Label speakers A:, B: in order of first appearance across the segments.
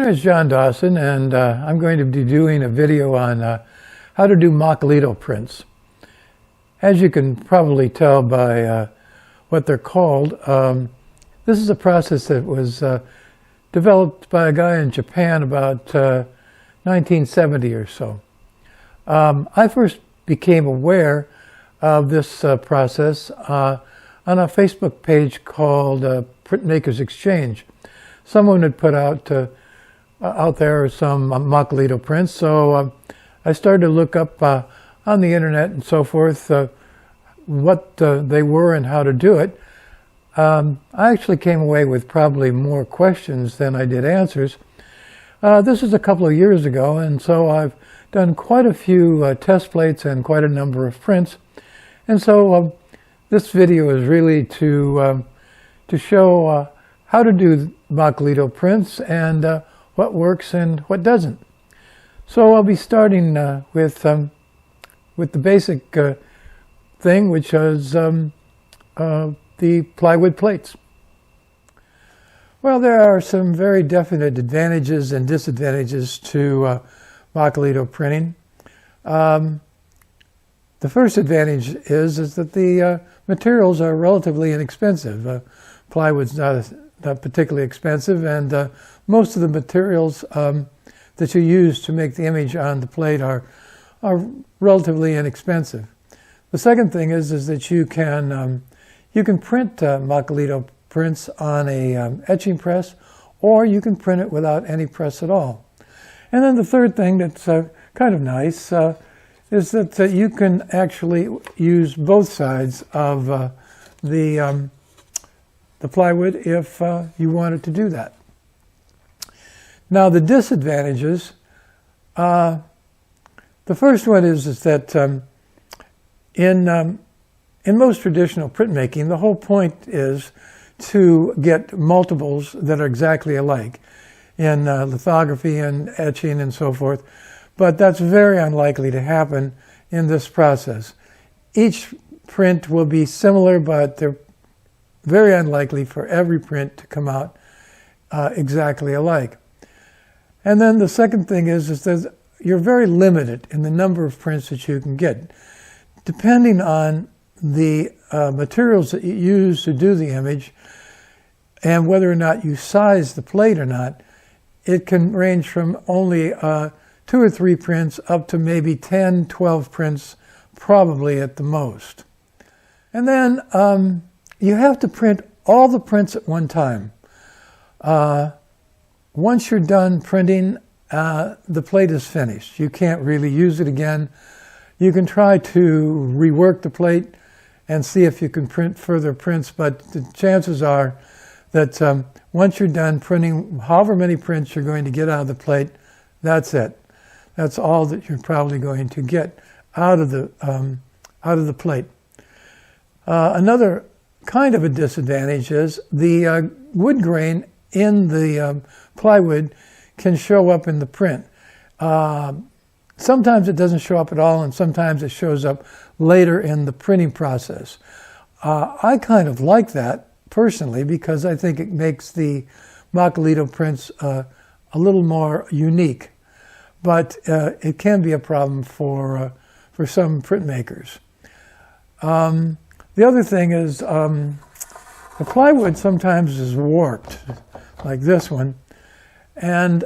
A: name is John Dawson, and I'm going to be doing a video on how to do Mokulito prints. As you can probably tell by what they're called, this is a process that was developed by a guy in Japan about 1970 or so. I first became aware of this process on a Facebook page called Printmakers Exchange. Someone had put out there some Mokulito prints, so I started to look up on the internet and so forth what they were and how to do it. I actually came away with probably more questions than I did answers. This is a couple of years ago, and so I've done quite a few test plates and quite a number of prints. And so this video is really to show how to do Mokulito prints and what works and what doesn't. So I'll be starting with the basic thing, which is the plywood plates. Well, there are some very definite advantages and disadvantages to Mokulito printing. The first advantage is that the materials are relatively inexpensive. Plywood's not particularly expensive, and most of the materials that you use to make the image on the plate are relatively inexpensive. The second thing is that you can print Mokulito prints on a etching press, or you can print it without any press at all. And then the third thing that's kind of nice is that you can actually use both sides of the plywood if you wanted to do that. Now the disadvantages, the first one is that in most traditional printmaking, the whole point is to get multiples that are exactly alike in lithography and etching and so forth, but that's very unlikely to happen in this process. Each print will be similar, but they're very unlikely for every print to come out exactly alike. And then the second thing is that you're very limited in the number of prints that you can get. Depending on the materials that you use to do the image and whether or not you size the plate or not, it can range from only 2 or 3 prints up to maybe 10, 12 prints, probably at the most. And then you have to print all the prints at one time. Once you're done printing, the plate is finished. You can't really use it again. You can try to rework the plate and see if you can print further prints, but the chances are that once you're done printing however many prints you're going to get out of the plate, that's it. That's all that you're probably going to get out of the plate. Another kind of a disadvantage is the wood grain in the plywood can show up in the print. Sometimes it doesn't show up at all, and sometimes it shows up later in the printing process. I kind of like that personally because I think it makes the Mokulito prints a little more unique, but it can be a problem for some printmakers. The other thing is the plywood sometimes is warped, like this one, and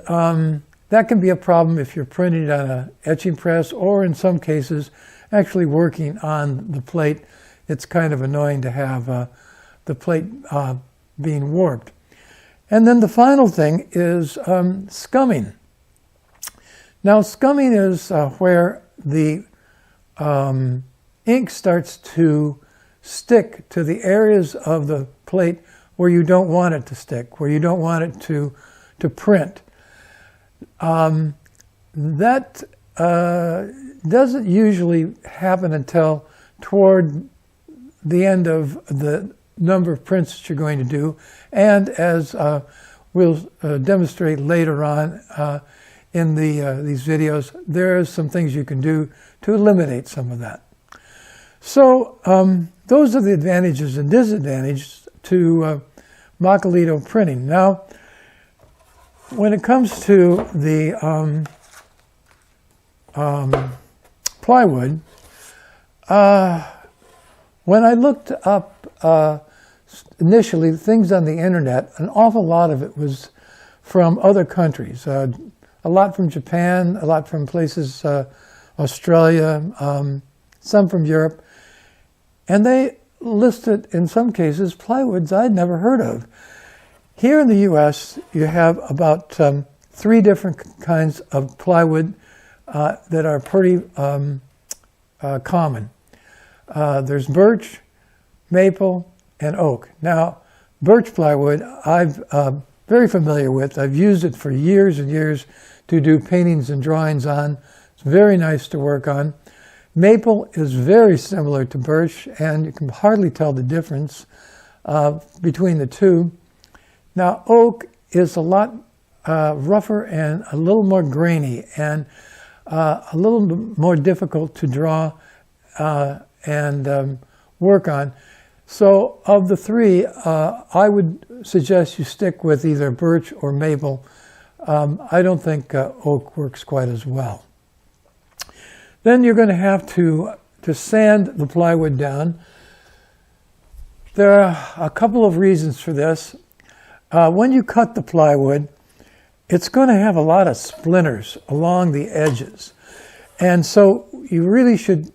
A: that can be a problem if you're printing on an etching press, or in some cases actually working on the plate. It's kind of annoying to have the plate being warped. And then the final thing is scumming. Now scumming is where the ink starts to stick to the areas of the plate where you don't want it to stick, where you don't want it to print. That doesn't usually happen until toward the end of the number of prints that you're going to do, and as we'll demonstrate later on in these videos, there are some things you can do to eliminate some of that. So those are the advantages and disadvantages to Mokulito printing. Now, when it comes to the plywood, when I looked up initially things on the internet, an awful lot of it was from other countries. A lot from Japan, a lot from places, Australia, some from Europe. And they listed, in some cases, plywoods I'd never heard of. Here in the U.S., you have about 3 different kinds of plywood that are pretty common. There's birch, maple, and oak. Now, birch plywood I'm very familiar with. I've used it for years and years to do paintings and drawings on. It's very nice to work on. Maple is very similar to birch, and you can hardly tell the difference between the two. Now, oak is a lot rougher and a little more grainy and a little more difficult to draw and work on. So of the 3, I would suggest you stick with either birch or maple. I don't think oak works quite as well. Then you're going to have to sand the plywood down. There are a couple of reasons for this. When you cut the plywood, it's going to have a lot of splinters along the edges. And so you really should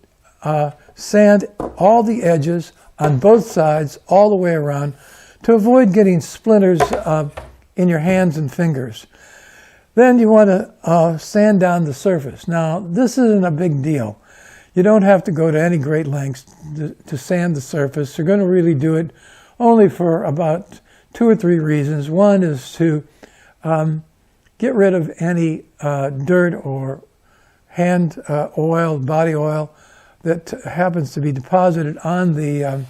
A: sand all the edges on both sides all the way around to avoid getting splinters in your hands and fingers. Then you want to sand down the surface. Now, this isn't a big deal. You don't have to go to any great lengths to sand the surface. You're going to really do it only for about 2 or 3 reasons. One is to get rid of any dirt or hand oil, body oil that happens to be deposited on the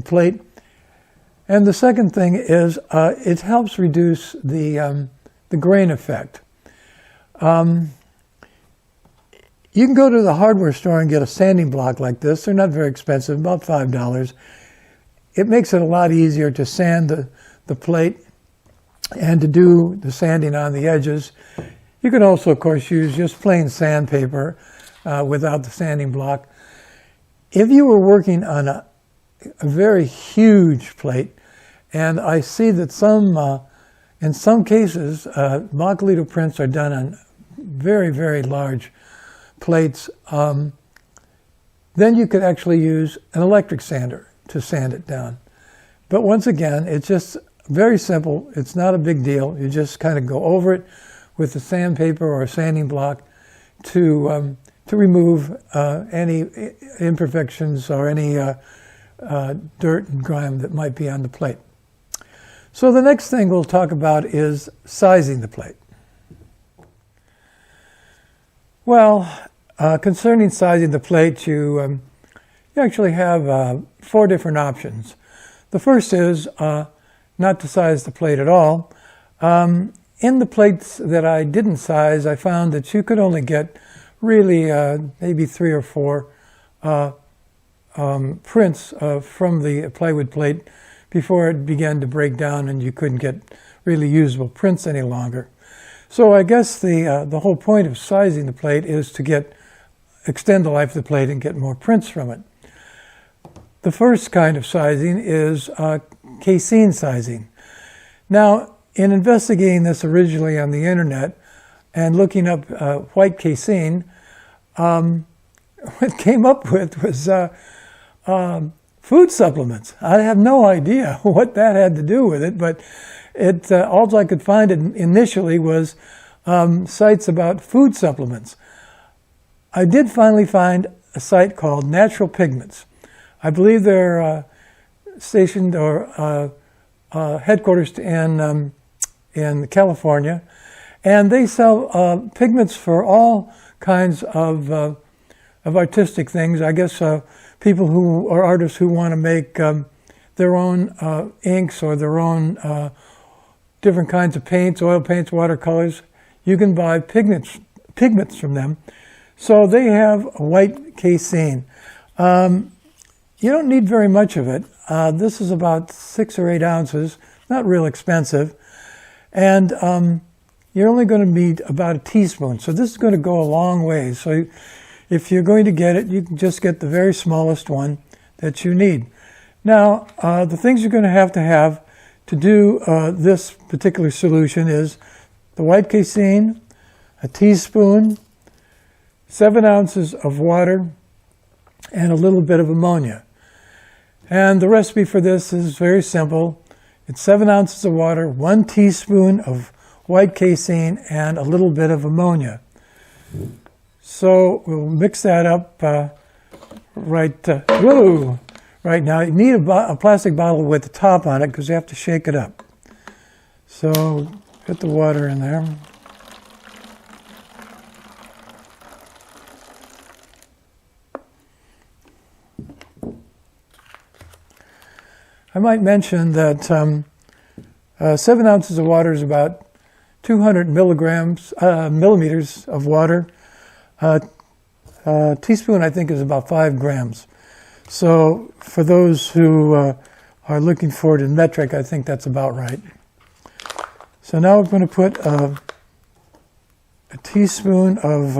A: plate. And the second thing is it helps reduce the grain effect. You can go to the hardware store and get a sanding block like this. They're not very expensive, about $5. It makes it a lot easier to sand the plate and to do the sanding on the edges. You can also, of course, use just plain sandpaper without the sanding block. If you were working on a very huge plate, and I see that in some cases, Mokulito prints are done on very, very large plates, then you could actually use an electric sander to sand it down. But once again, it's just very simple. It's not a big deal. You just kind of go over it with the sandpaper or a sanding block to remove any imperfections or any dirt and grime that might be on the plate. So the next thing we'll talk about is sizing the plate. Well, concerning sizing the plate, you actually have 4 different options. The first is not to size the plate at all. In the plates that I didn't size, I found that you could only get really maybe 3 or 4 prints from the plywood plate before it began to break down and you couldn't get really usable prints any longer. So I guess the whole point of sizing the plate is to extend the life of the plate and get more prints from it. The first kind of sizing is Casein sizing. Now, in investigating this originally on the internet and looking up white Casein, what it came up with was food supplements. I have no idea what that had to do with it, but all I could find initially was sites about food supplements. I did finally find a site called Natural Pigments. I believe they're stationed or headquarters in California, and they sell pigments for all kinds of artistic things. I guess people who are artists who want to make their own inks or their own different kinds of paints, oil paints, watercolors. You can buy pigments from them. So they have a white Casein. You don't need very much of it. This is about 6 or 8 ounces, not real expensive. And you're only going to need about a teaspoon. So this is going to go a long way. So if you're going to get it, you can just get the very smallest one that you need. Now, the things you're going to have to do this particular solution is the white casein, a teaspoon, 7 ounces of water, and a little bit of ammonia. And the recipe for this is very simple. It's 7 ounces of water, 1 teaspoon of white casein, and a little bit of ammonia. So we'll mix that up right now. You need a plastic bottle with the top on it because you have to shake it up. So put the water in there. I might mention that 7 ounces of water is about 200 millimeters of water. A teaspoon, I think, is about 5 grams. So for those who are looking for it in metric, I think that's about right. So now we're going to put a teaspoon of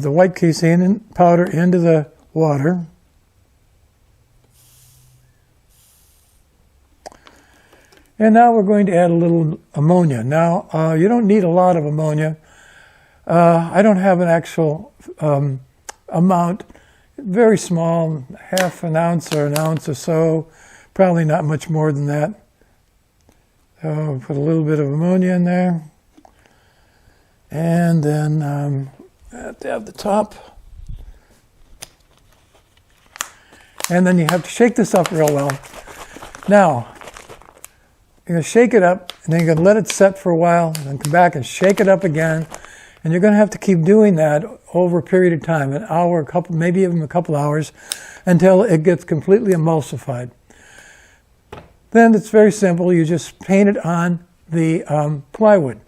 A: the white casein powder into the water. And now we're going to add a little ammonia. Now, you don't need a lot of ammonia. I don't have an actual amount, very small, half an ounce or an ounce or so, probably not much more than that. So put a little bit of ammonia in there. And then I have to have the top. And then you have to shake this up real well. Now, you're going to shake it up, and then you're going to let it set for a while, and then come back and shake it up again. And you're going to have to keep doing that over a period of time, an hour, a couple, maybe even a couple hours, until it gets completely emulsified. Then it's very simple. You just paint it on the plywood.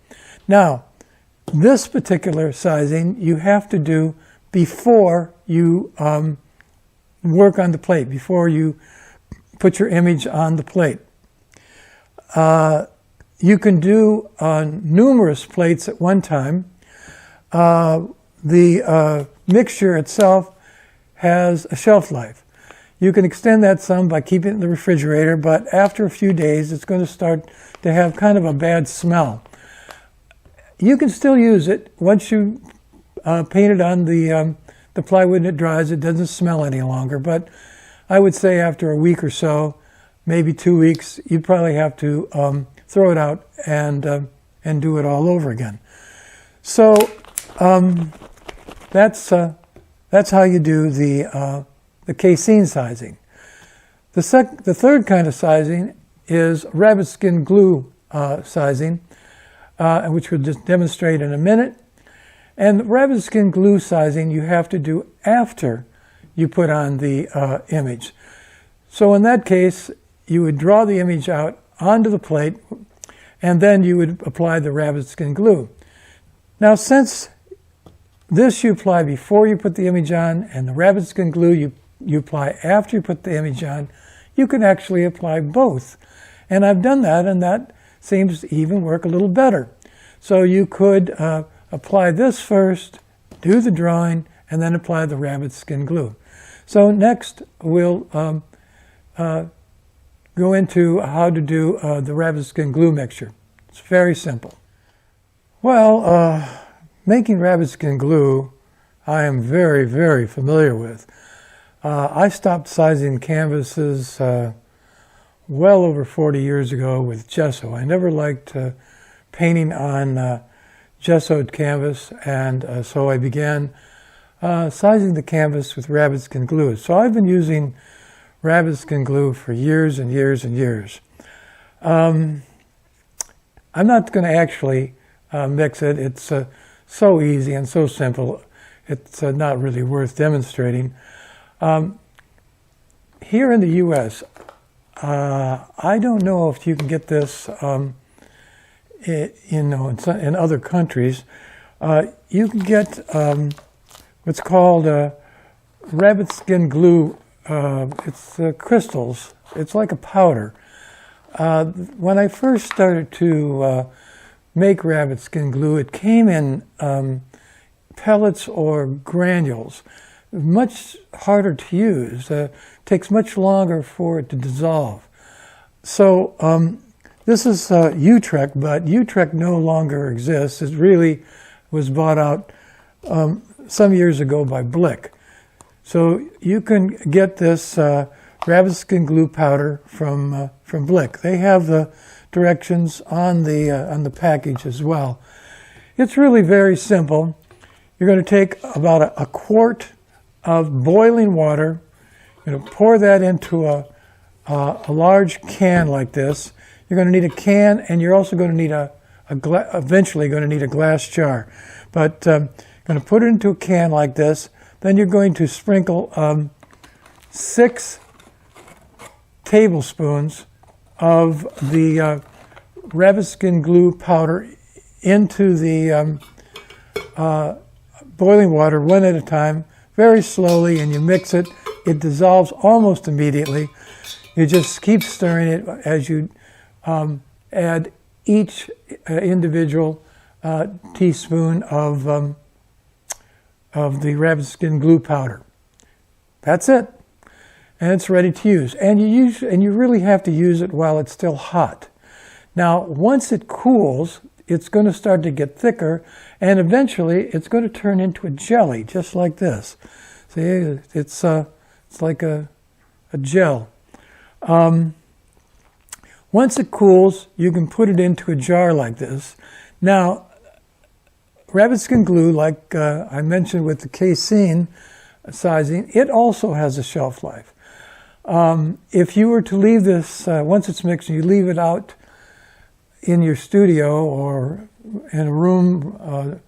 A: Now, this particular sizing you have to do before you work on the plate, before you put your image on the plate. You can do numerous plates at one time. The mixture itself has a shelf life. You can extend that some by keeping it in the refrigerator, but after a few days it's going to start to have kind of a bad smell. You can still use it once you paint it on the plywood and it dries. It doesn't smell any longer, but I would say after a week or so, maybe 2 weeks, you probably have to throw it out and do it all over again. So that's how you do the casein sizing. The third kind of sizing is rabbit skin glue sizing, which we'll just demonstrate in a minute. And rabbit skin glue sizing you have to do after you put on the image. So in that case, you would draw the image out onto the plate, and then you would apply the rabbit skin glue. Now, since this you apply before you put the image on, and the rabbit skin glue you apply after you put the image on, you can actually apply both. And I've done that, and that seems to even work a little better. So you could apply this first, do the drawing, and then apply the rabbit skin glue. So next we'll go into how to do the rabbit skin glue mixture. It's very simple. Well, making rabbit skin glue I am very, very familiar with. I stopped sizing canvases well over 40 years ago with gesso. I never liked painting on gessoed canvas, and so I began sizing the canvas with rabbit skin glue. So I've been using rabbit skin glue for years and years and years. I'm not going to actually mix it. It's so easy and so simple. It's not really worth demonstrating. Here in the U.S., I don't know if you can get this in other countries. You can get what's called rabbit skin glue. It's crystals. It's like a powder. when I first started to make rabbit skin glue, it came in pellets or granules. Much harder to use. Takes much longer for it to dissolve. So this is Utrecht, but Utrecht no longer exists. It really was bought out some years ago by Blick. So you can get this rabbit skin glue powder from Blick. They have the directions on the package as well. It's really very simple. You're going to take about a quart of boiling water. You're going to pour that into a large can like this. You're going to need a can, and you're also going to need eventually going to need a glass jar. But going to put it into a can like this. Then you're going to sprinkle 6 tablespoons of the rabbit skin glue powder into the boiling water one at a time, very slowly, and you mix it. It dissolves almost immediately. You just keep stirring it as you add each individual teaspoon of the rabbit skin glue powder. That's it, and it's ready to use. And you really have to use it while it's still hot. Now, once it cools, it's going to start to get thicker, and eventually it's going to turn into a jelly, just like this. See, it's like a gel. Once it cools, you can put it into a jar like this. Now, rabbit skin glue, like I mentioned with the Casein sizing, it also has a shelf life. If you were to leave this, once it's mixed, you leave it out in your studio or in a room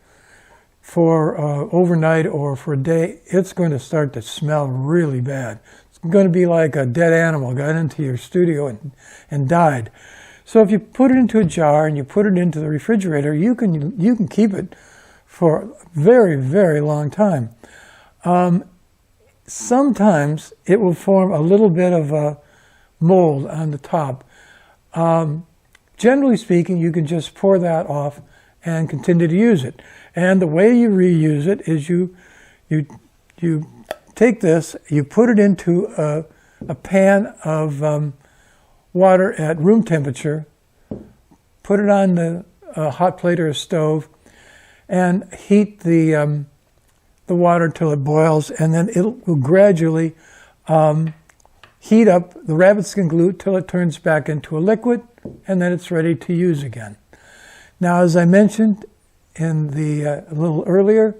A: for overnight or for a day, it's going to start to smell really bad. It's going to be like a dead animal got into your studio and died. So if you put it into a jar and you put it into the refrigerator, you can keep it for a very, very long time. Sometimes it will form a little bit of a mold on the top. Generally speaking, you can just pour that off and continue to use it. And the way you reuse it is you take this, you put it into a pan of water at room temperature, put it on the hot plate or a stove, and heat the water till it boils, and then it will gradually heat up the rabbit skin glue till it turns back into a liquid, and then it's ready to use again. Now, as I mentioned in the a little earlier,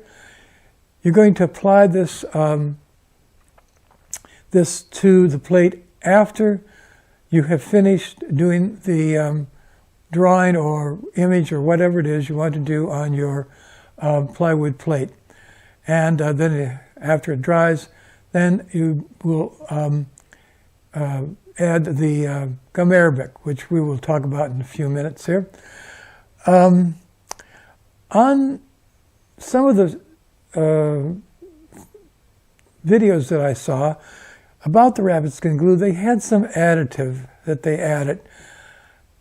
A: you're going to apply this this to the plate after you have finished doing the drawing or image or whatever it is you want to do on your plywood plate. And then after it dries, then you will add the gum arabic, which we will talk about in a few minutes here. On some of the videos that I saw about the rabbit skin glue, they had some additive that they added.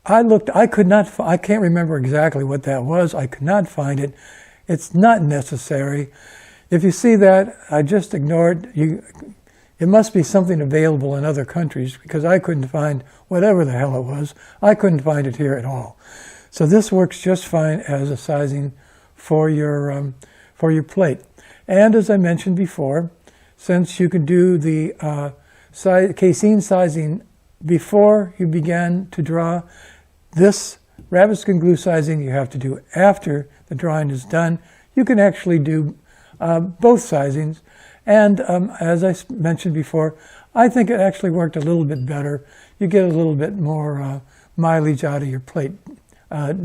A: I can't remember exactly what that was. I could not find it. It's not necessary. If you see that, I just ignore it. It must be something available in other countries, because I couldn't find whatever the hell it was. I couldn't find it here at all. So this works just fine as a sizing for your plate. And as I mentioned before, since you can do the Casein sizing before you begin to draw, this rabbit skin glue sizing you have to do after the drawing is done. You can actually do both sizings. And as I mentioned before, I think it actually worked a little bit better. You get a little bit more mileage out of your plate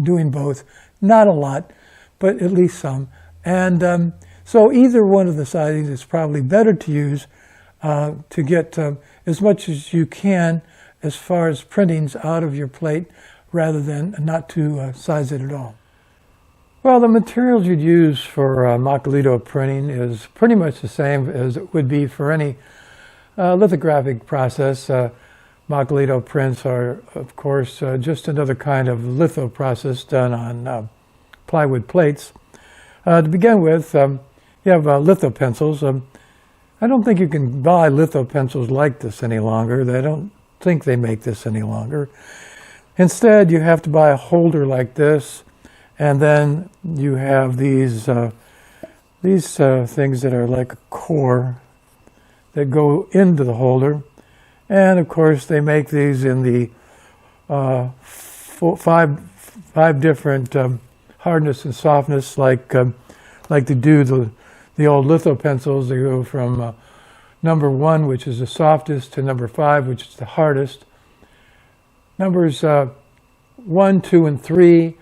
A: doing both. Not a lot, but at least some. And so either one of the sizings is probably better to use to get as much as you can as far as printings out of your plate, rather than not to size it at all. Well, the materials you'd use for Mokulito printing is pretty much the same as it would be for any lithographic process. Mokulito Prints are, of course, just another kind of litho process done on plywood plates. To begin with, you have litho pencils. I don't think you can buy litho pencils like this any longer. I don't think they make this any longer. Instead, you have to buy a holder like this, and then you have these things that are like a core that go into the holder. And of course, they make these in the five different hardness and softness, like they do the old litho pencils. They go from number 1, which is the softest, to number 5, which is the hardest. Numbers 1, 2, and 3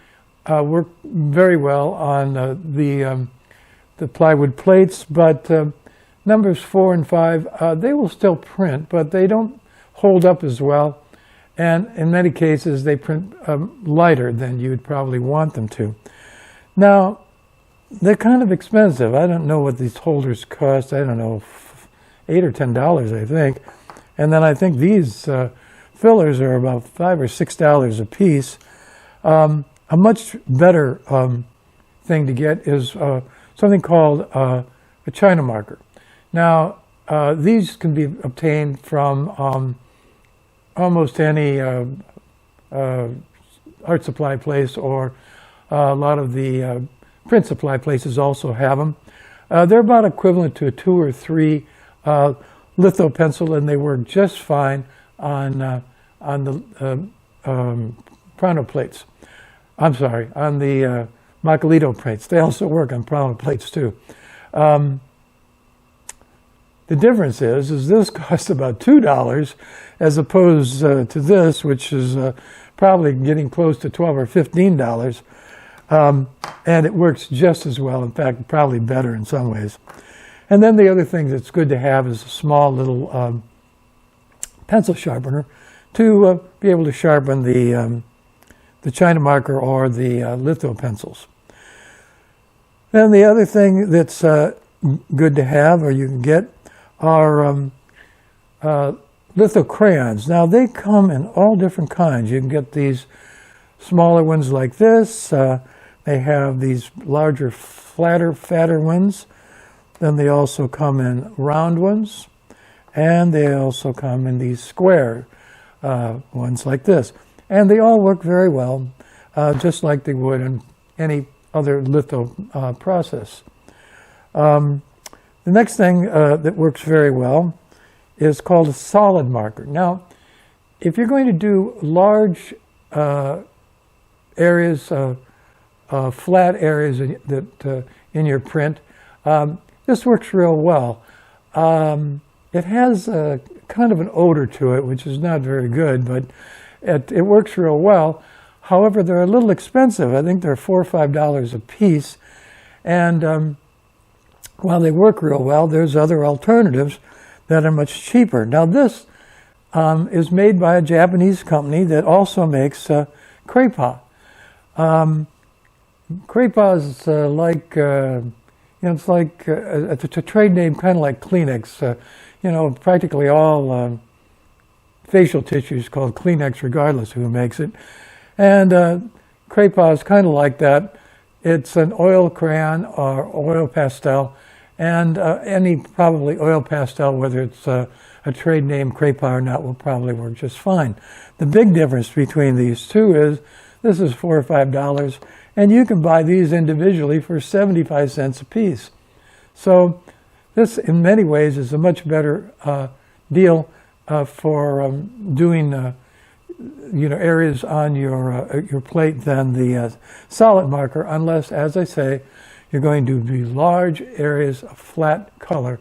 A: work very well on the plywood plates, but numbers 4 and 5, they will still print, but they don't hold up as well. And in many cases, they print lighter than you'd probably want them to. Now, they're kind of expensive. I don't know what these holders cost. I don't know, $8 or $10, I think. And then I think these fillers are about $5 or $6 a piece. A much better thing to get is something called a China marker. Now, these can be obtained from almost any art supply place, or a lot of the print supply places also have them. They're about equivalent to a 2 or 3 litho pencil, and they work just fine on the Pronto plates. I'm sorry, on the Mokulito prints. They also work on Pronto plates too. The difference is this costs about $2 as opposed to this, which is probably getting close to $12 or $15. And it works just as well, in fact, probably better in some ways. And then the other thing that's good to have is a small little pencil sharpener to be able to sharpen the China marker or the litho pencils. Then the other thing that's good to have, or you can get, are litho crayons. Now, they come in all different kinds. You can get these smaller ones like this. They have these larger, flatter, fatter ones. Then they also come in round ones. And they also come in these square ones like this. And they all work very well, just like they would in any other litho process. The next thing that works very well is called a solid marker. Now, if you're going to do large areas, flat areas that in your print, this works real well. It has a kind of an odor to it, which is not very good, but it works real well. However, they're a little expensive. I think they're $4 or $5 a piece. And while they work real well, there's other alternatives that are much cheaper. Now, this is made by a Japanese company that also makes crepa. Crepa is like, it's like it's a trade name, kind of like Kleenex. Practically all facial tissue is called Kleenex, regardless of who makes it. And crepa is kind of like that. It's an oil crayon or oil pastel, and any probably oil pastel, whether it's a trade name crepa or not, will probably work just fine. The big difference between these two is this is $4 or $5, and you can buy these individually for 75 cents a piece. So this, in many ways, is a much better deal for doing areas on your plate than the solid marker, unless, as I say, you're going to be large areas of flat color,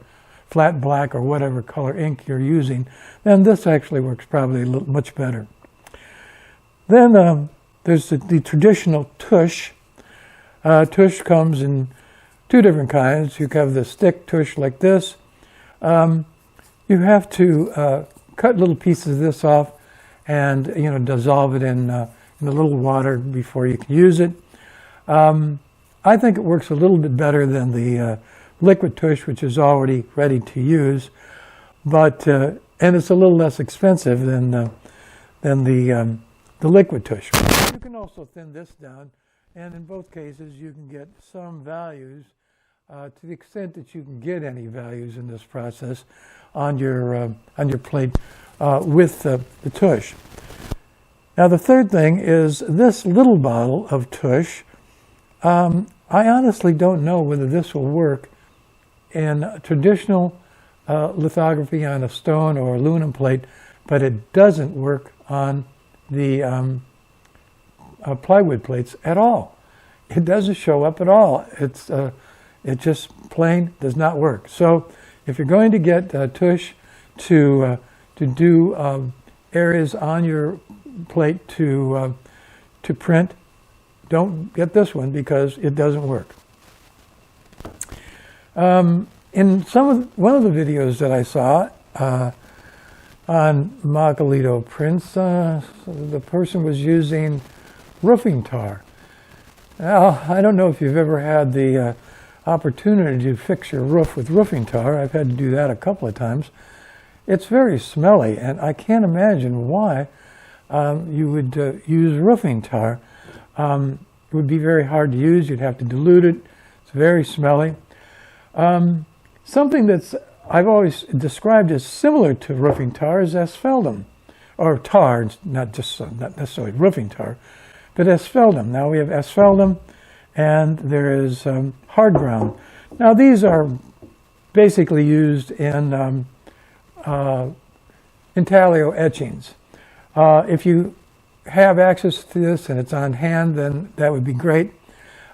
A: flat black or whatever color ink you're using. Then this actually works probably much better. Then there's the traditional tush. Tush comes in 2 different kinds. You have the stick tush like this. You have to cut little pieces of this off and dissolve it in a little water before you can use it. I think it works a little bit better than the liquid tush, which is already ready to use, but and it's a little less expensive than the liquid tush. You can also thin this down, and in both cases you can get some values to the extent that you can get any values in this process on your plate with the tush. Now the third thing is this little bottle of tush. I honestly don't know whether this will work in traditional lithography on a stone or aluminum plate, but it doesn't work on the plywood plates at all. It doesn't show up at all. It just plain does not work. So if you're going to get tush to do areas on your plate to print, don't get this one because it doesn't work. In one of the videos that I saw on Mokulito Prints, the person was using roofing tar. Now, I don't know if you've ever had the opportunity to fix your roof with roofing tar. I've had to do that a couple of times. It's very smelly, and I can't imagine why you would use roofing tar. It would be very hard to use. You'd have to dilute it. It's very smelly. Something that's I've always described as similar to roofing tar is asphaltum, or tar, not necessarily roofing tar, but asphaltum. Now we have asphaltum, and there is hard ground. Now these are basically used in intaglio etchings. If you have access to this and it's on hand, then that would be great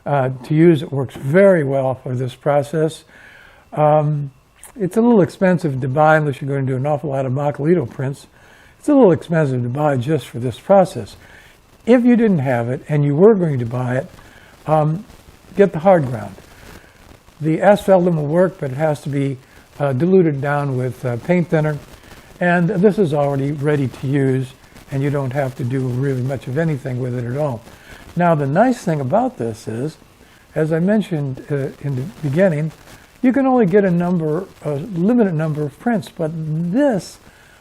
A: to use. It works very well for this process. It's a little expensive to buy unless you're going to do an awful lot of Mokulito prints. It's a little expensive to buy just for this process. If you didn't have it and you were going to buy it, get the hard ground. The asphaltum will work, but it has to be diluted down with paint thinner. And this is already ready to use, and you don't have to do really much of anything with it at all. Now, the nice thing about this is, as I mentioned in the beginning, you can only get a limited number of prints, but this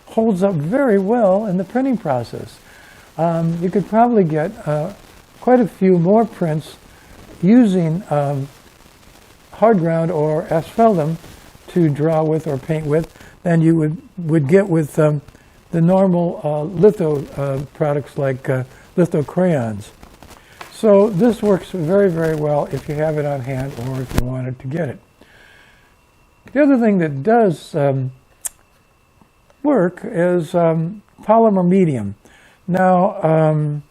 A: holds up very well in the printing process. You could probably get quite a few more prints using hard ground or asphaltum to draw with or paint with than you would get with the normal litho products like litho crayons. So this works very, very well if you have it on hand or if you wanted to get it. The other thing that does work is polymer medium. Now,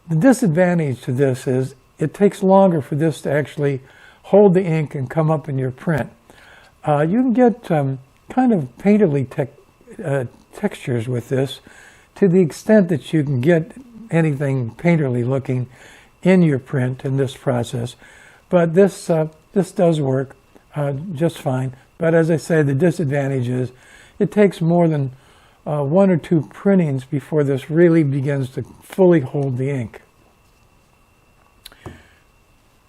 A: the disadvantage to this is it takes longer for this to actually hold the ink and come up in your print. You can get kind of painterly textures with this to the extent that you can get anything painterly looking in your print in this process. But this does work just fine. But as I say, the disadvantage is it takes more than 1 or 2 printings before this really begins to fully hold the ink.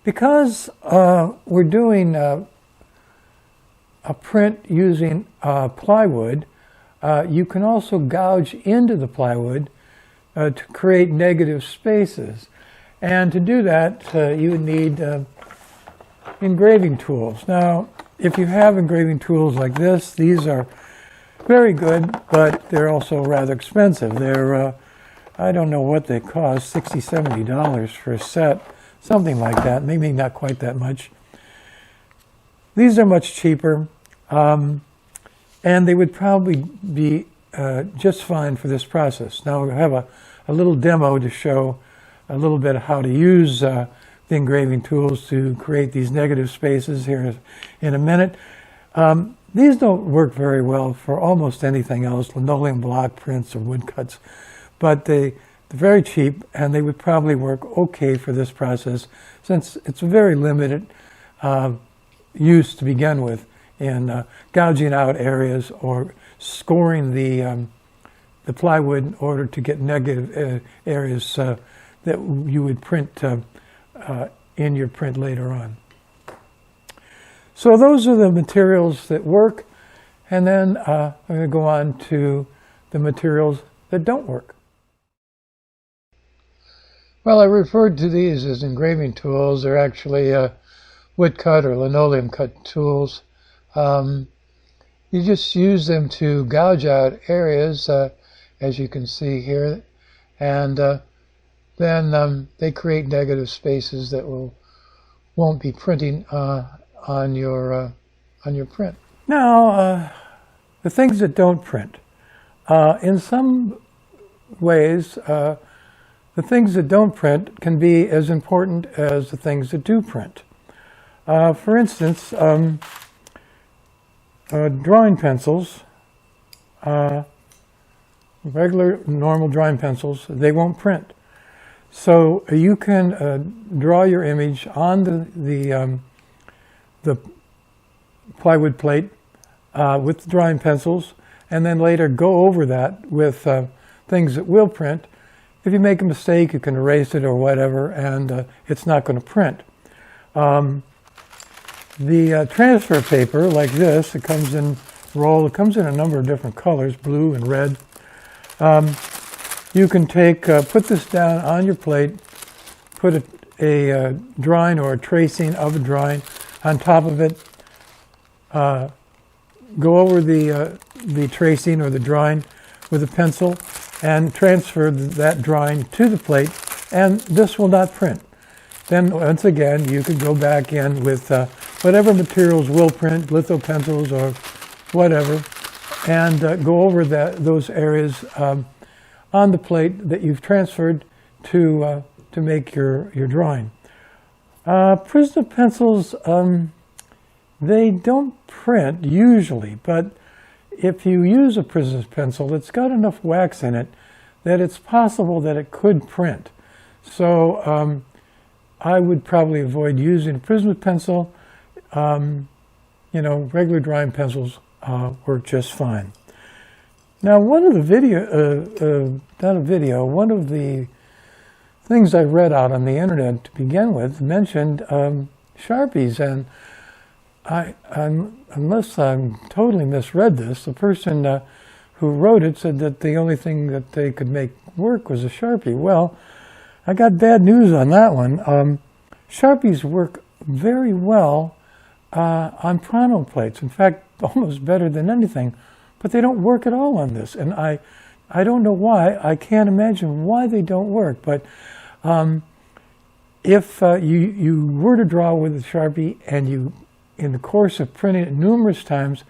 A: Because we're doing a print using plywood, you can also gouge into the plywood to create negative spaces. And to do that, you would need engraving tools. Now, if you have engraving tools like this, these are very good, but they're also rather expensive. They're, I don't know what they cost, $60, $70 for a set, something like that, maybe not quite that much. These are much cheaper, and they would probably be just fine for this process. Now we'll have a little demo to show a little bit how to use the engraving tools to create these negative spaces here in a minute. These don't work very well for almost anything else, linoleum block prints or woodcuts, but they're very cheap and they would probably work okay for this process since it's a very limited use to begin with in gouging out areas or scoring the plywood in order to get negative areas that you would print in your print later on. So those are the materials that work, And then I'm going to go on to the materials that don't work. Well, I referred to these as engraving tools. They're actually wood cut or linoleum cut tools. You just use them to gouge out areas, as you can see here, and then they create negative spaces that won't be printing on your print. Now, the things that don't print. In some ways, the things that don't print can be as important as the things that do print. For instance, drawing pencils, regular normal drawing pencils, they won't print. So you can draw your image on the plywood plate with the drawing pencils, and then later go over that with things that will print. If you make a mistake, you can erase it or whatever, and it's not going to print. The transfer paper, like this, it comes in roll. It comes in a number of different colors, blue and red. You can put this down on your plate, put a drawing or a tracing of a drawing on top of it, go over the tracing or the drawing with a pencil, and transfer that drawing to the plate, and this will not print. Then once again, you could go back in with whatever materials will print, litho pencils or whatever, and go over those areas on the plate that you've transferred to make your drawing. Prisoner pencils, they don't print usually, but if you use a prisoner's pencil, it's got enough wax in it that it's possible that it could print. So I would probably avoid using a prisoner's pencil. Regular drawing pencils work just fine. Now, one of the one of the things I read out on the internet to begin with mentioned Sharpies, and unless I'm totally misread this, the person who wrote it said that the only thing that they could make work was a Sharpie. Well, I got bad news on that one. Sharpies work very well on pronto plates. In fact, almost better than anything, but they don't work at all on this. And I don't know why. I can't imagine why they don't work. But if you were to draw with a Sharpie and you, in the course of printing it numerous times,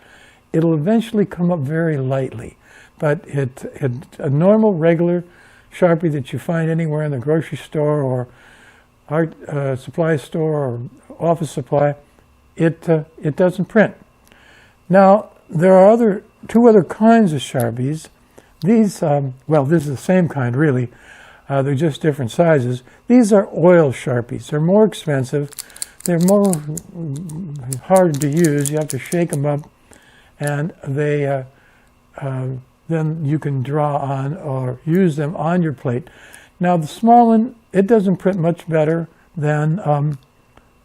A: it'll eventually come up very lightly. But a normal, regular Sharpie that you find anywhere in the grocery store or art supply store or office supply, it doesn't print. Now, there are two other kinds of Sharpies. These, this is the same kind, really. They're just different sizes. These are oil Sharpies. They're more expensive. They're more hard to use. You have to shake them up, and they then you can draw on or use them on your plate. Now, the small one, it doesn't print much better than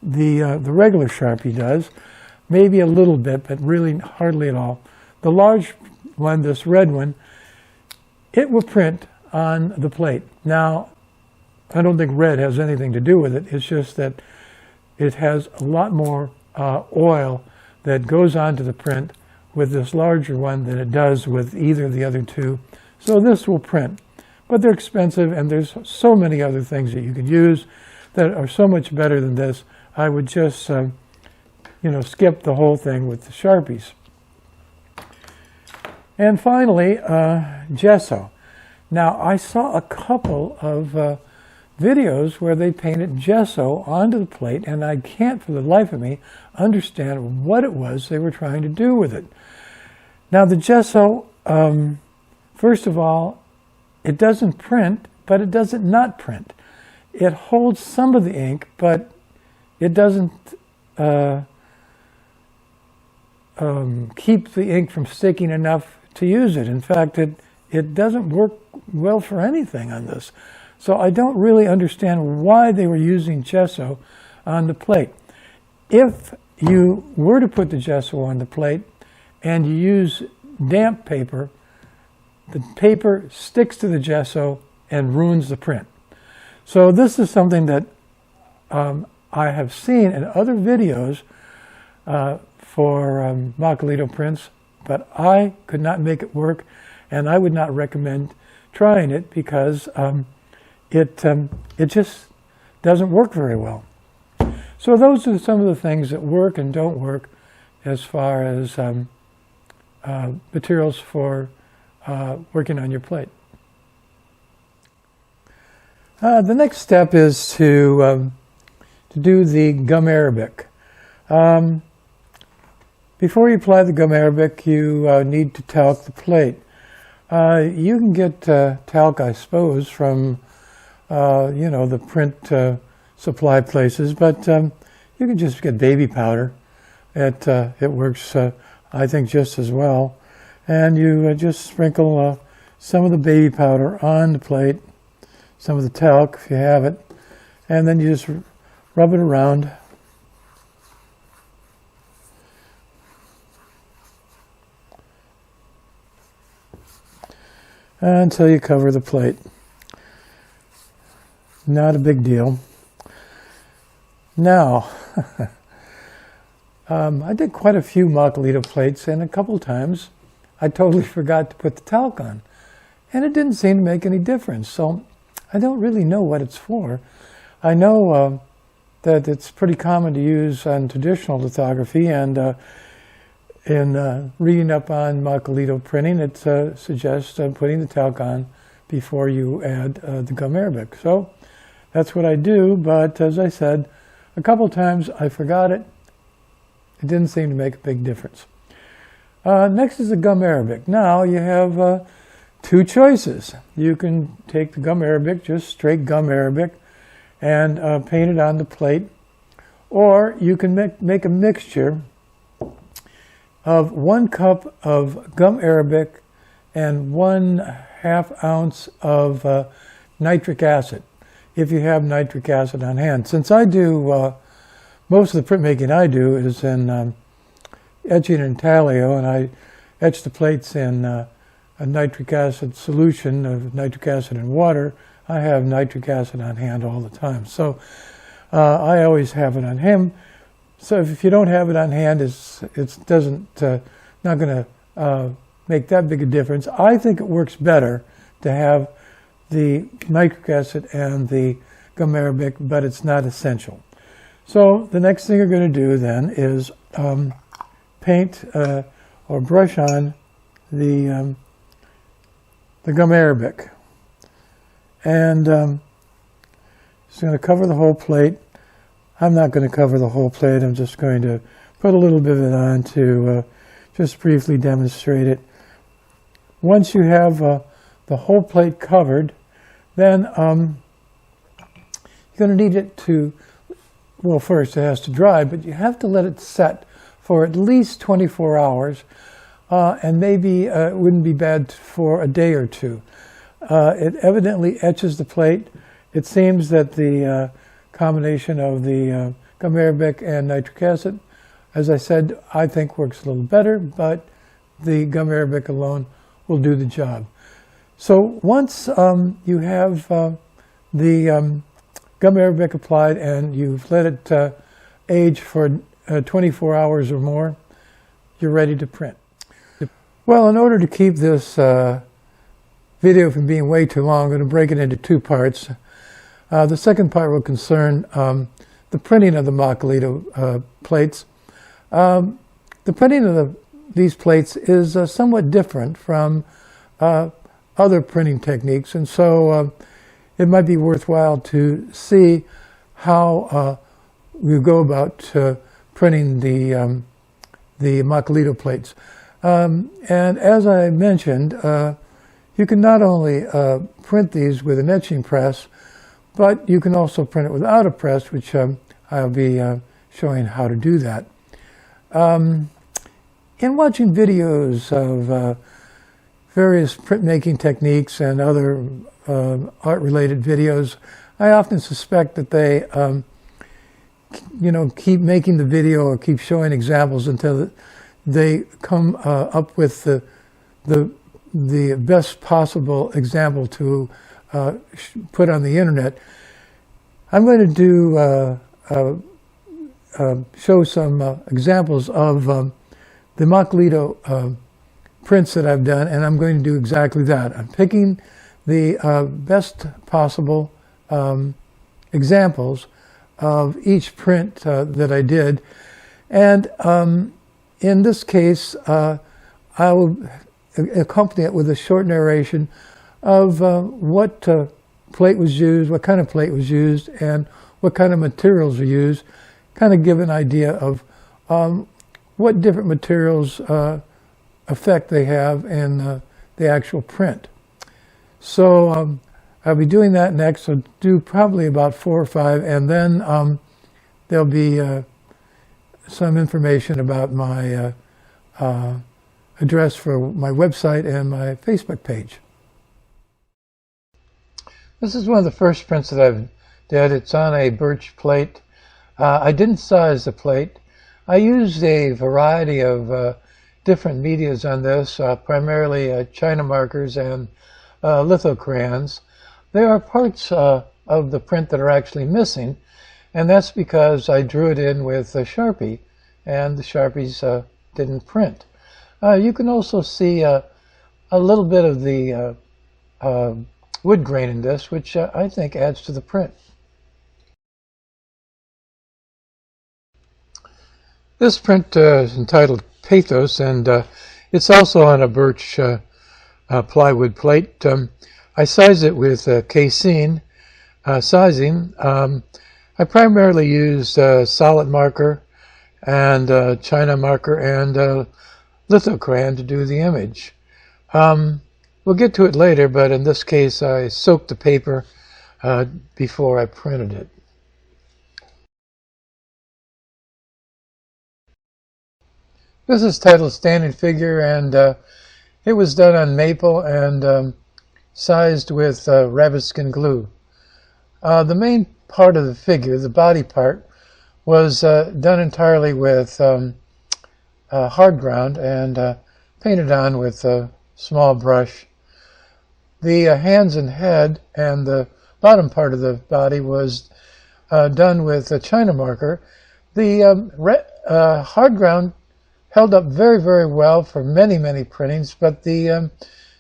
A: the regular Sharpie does. Maybe a little bit, but really hardly at all. The large one, this red one, it will print on the plate. Now, I don't think red has anything to do with it. It's just that it has a lot more oil that goes onto the print with this larger one than it does with either of the other two. So this will print. But they're expensive, and there's so many other things that you can use that are so much better than this. I would just, skip the whole thing with the Sharpies. And finally, gesso. Now, I saw a couple of videos where they painted gesso onto the plate, and I can't for the life of me understand what it was they were trying to do with it. Now, the gesso, first of all, it doesn't print, but it doesn't not print. It holds some of the ink, but it doesn't keep the ink from sticking enough to use it. In fact, it doesn't work well for anything on this. So I don't really understand why they were using gesso on the plate. If you were to put the gesso on the plate and you use damp paper, the paper sticks to the gesso and ruins the print. So this is something that I have seen in other videos for Mokulito Prints, but I could not make it work, and I would not recommend trying it because it just doesn't work very well. So those are some of the things that work and don't work as far as materials for working on your plate. The next step is to do the gum arabic. Before you apply the gum arabic, you need to talc the plate. You can get talc, I suppose, from the print supply places, but you can just get baby powder. It works, I think, just as well. And you just sprinkle some of the baby powder on the plate, some of the talc if you have it, and then you just rub it around. Until you cover the plate. Not a big deal. Now, I did quite a few Mokulito plates, and a couple times I totally forgot to put the talc on. And it didn't seem to make any difference, so I don't really know what it's for. I know that it's pretty common to use on traditional lithography, and in reading up on Mokulito printing, it suggests putting the talc on before you add the gum arabic. So that's what I do, but as I said, a couple times I forgot it. It didn't seem to make a big difference. Next is the gum arabic. Now you have two choices. You can take the gum arabic, just straight gum arabic, and paint it on the plate, or you can make a mixture of 1 cup of gum arabic and 1/2 ounce of nitric acid, if you have nitric acid on hand. Since I do, most of the printmaking I do is in etching in intaglio, and I etch the plates in a nitric acid solution of nitric acid and water. I have nitric acid on hand all the time, so I always have it on hand. So if you don't have it on hand, it doesn't not going to make that big a difference. I think it works better to have the nitric acid and the gum arabic, but it's not essential. So the next thing you're going to do then is paint or brush on the gum arabic, and it's going to cover the whole plate. I'm not going to cover the whole plate. I'm just going to put a little bit of it on to just briefly demonstrate it. Once you have the whole plate covered, then you're going to need it to, well, first it has to dry, but you have to let it set for at least 24 hours, and maybe it wouldn't be bad for a day or two. It evidently etches the plate. It seems that the combination of the gum arabic and nitric acid, as I said, I think works a little better, but the gum arabic alone will do the job. So once you have the gum arabic applied and you've let it age for 24 hours or more, you're ready to print. Well, in order to keep this video from being way too long, I'm going to break it into 2 parts. The second part will concern the printing of the Mokulito plates. The printing of these plates is somewhat different from other printing techniques, and so it might be worthwhile to see how you go about printing the Mokulito plates. And as I mentioned, you can not only print these with an etching press, but you can also print it without a press, which I'll be showing how to do that. In watching videos of various printmaking techniques and other art-related videos, I often suspect that they, keep making the video or keep showing examples until they come up with the best possible example to put on the internet. I'm going to do show some examples of the Mokulito prints that I've done, and I'm going to do exactly that. I'm picking the best possible examples of each print that I did, and in this case I will accompany it with a short narration of what plate was used, what kind of plate was used, and what kind of materials were used, kind of give an idea of what different materials effect they have in the actual print. So I'll be doing that next. I'll do probably about 4 or 5, and then there'll be some information about my address for my website and my Facebook page. This is one of the first prints that I've did. It's on a birch plate. I didn't size the plate. I used a variety of different medias on this, primarily China markers and litho crayons. There are parts of the print that are actually missing, and that's because I drew it in with a Sharpie, and the Sharpies didn't print. You can also see a little bit of the wood grain in this, which I think adds to the print. This print is entitled Pathos, and it's also on a birch plywood plate. I sized it with Casein sizing. I primarily used solid marker and China marker and litho crayon to do the image. We'll get to it later, but in this case I soaked the paper before I printed it. This is titled Standing Figure, and it was done on maple and sized with rabbit skin glue. The main part of the figure, the body part, was done entirely with hard ground and painted on with a small brush. The hands and head and the bottom part of the body was done with a China marker. The hard ground held up very, very well for many, many printings, but the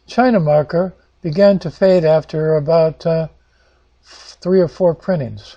A: China marker began to fade after about 3 or 4 printings.